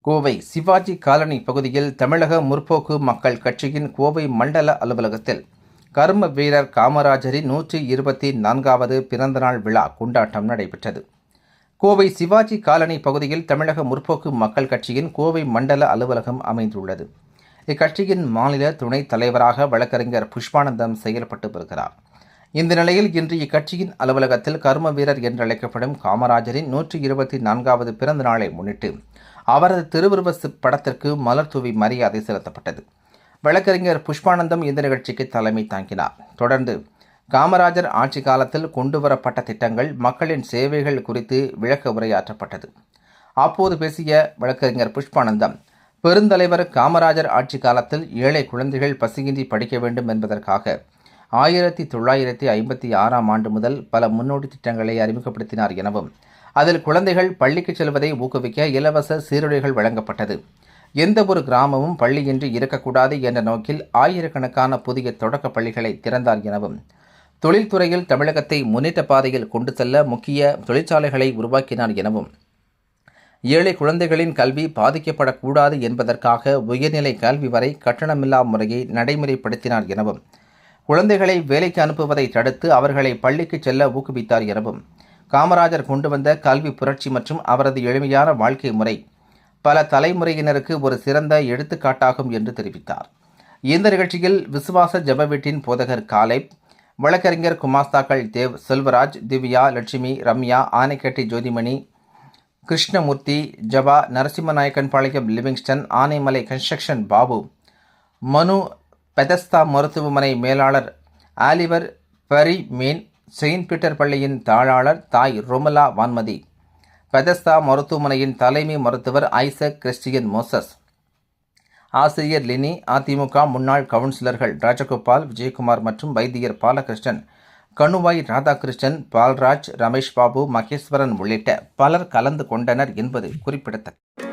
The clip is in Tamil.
கோவை சிவாஜி காலனி பகுதியில் தமிழக முற்போக்கு மக்கள் கட்சியின் கோவை மண்டல அலுவலகத்தில் கர்ம வீரர் காமராஜரின் 124வது பிறந்தநாள் விழா கொண்டாட்டம் நடைபெற்றது. கோவை சிவாஜி காலனி பகுதியில் தமிழக முற்போக்கு மக்கள் கட்சியின் கோவை மண்டல அலுவலகம் அமைந்துள்ளது. இக்கட்சியின் மாநில துணைத் தலைவராக வழக்கறிஞர் புஷ்பானந்தம் செயல்பட்டு வருகிறார். இந்த நிலையில் இன்று இக்கட்சியின் அலுவலகத்தில் கர்ம வீரர் என்றழைக்கப்படும் காமராஜரின் 124வது பிறந்த நாளை முன்னிட்டு அவரது திருவுருவ படத்திற்கு மலர் தூவி மரியாதை செலுத்தப்பட்டது. வழக்கறிஞர் புஷ்பானந்தம் இந்த நிகழ்ச்சிக்கு தலைமை தாங்கினார். தொடர்ந்து காமராஜர் ஆட்சி காலத்தில் கொண்டுவரப்பட்ட திட்டங்கள், மக்களின் சேவைகள் குறித்து விளக்க உரையாற்றப்பட்டது. அப்போது பேசிய வழக்கறிஞர் புஷ்பானந்தம், பெருந்தலைவர் காமராஜர் ஆட்சி காலத்தில் ஏழை குழந்தைகள் பசியின்றி படிக்க வேண்டும் என்பதற்காக 1956ஆம் ஆண்டு முதல் பல முன்னோடி திட்டங்களை அறிமுகப்படுத்தினார் எனவும், அதில் குழந்தைகள் பள்ளிக்கு செல்வதை ஊக்குவிக்க இலவச சீருடைகள் வழங்கப்பட்டது. எந்த ஒரு கிராமமும் பள்ளியின்றி இருக்கக்கூடாது என்ற நோக்கில் ஆயிரக்கணக்கான புதிய தொடக்க பள்ளிகளை திறந்தார் எனவும், தொழில்துறையில் தமிழகத்தை முன்னேற்ற பாதையில் கொண்டு செல்ல முக்கிய தொழிற்சாலைகளை உருவாக்கினார் எனவும், ஏழை குழந்தைகளின் கல்வி பாதிக்கப்படக்கூடாது என்பதற்காக உயர்நிலை கல்வி வரை கட்டணமில்லா முறையை நடைமுறைப்படுத்தினார் எனவும், குழந்தைகளை வேலைக்கு அனுப்புவதை தடுத்து அவர்களை பள்ளிக்கு செல்ல ஊக்குவித்தார் எனவும், காமராஜர் கொண்டு வந்த கல்வி புரட்சி மற்றும் அவரது எளிமையான வாழ்க்கை முறை பல தலைமுறையினருக்கு ஒரு சிறந்த எடுத்துக்காட்டாகும் என்று தெரிவித்தார். இந்த நிகழ்ச்சியில் விசுவாச ஜெப வீட்டின் போதகர் காலேப், வழக்கறிஞர் குமாஸ்தாக்கள் தேவ், செல்வராஜ், திவ்யா, லட்சுமி, ரம்யா, ஆனைக்கட்டி ஜோதிமணி, கிருஷ்ணமூர்த்தி, ஜபா, நரசிம்மநாயக்கன்பாளையம் லிவிங்ஸ்டன், ஆனைமலை கன்ஸ்ட்ரக்ஷன் பாபு, மனு, பெதஸ்தா மருத்துவமனை மேலாளர் ஆலிவர் பரிமேன், செயின்ட் பீட்டர் பள்ளியின் தாளாளர் தாய் ரோமலா வான்மதி, பெதஸ்தா மருத்துவமனையின் தலைமை மருத்துவர் ஐசக் கிறிஸ்டியன் மோசஸ், ஆசிரியர் லினி, அதிமுக முன்னாள் கவுன்சிலர்கள் ராஜகோபால், விஜயகுமார் மற்றும் வைத்தியர் பாலகிருஷ்ணன், கணுவாய் ராதாகிருஷ்ணன், பால்ராஜ், ரமேஷ் பாபு, மகேஸ்வரன் உள்ளிட்ட பலர் கலந்து கொண்டனர் என்பது குறிப்பிடத்தக்கது.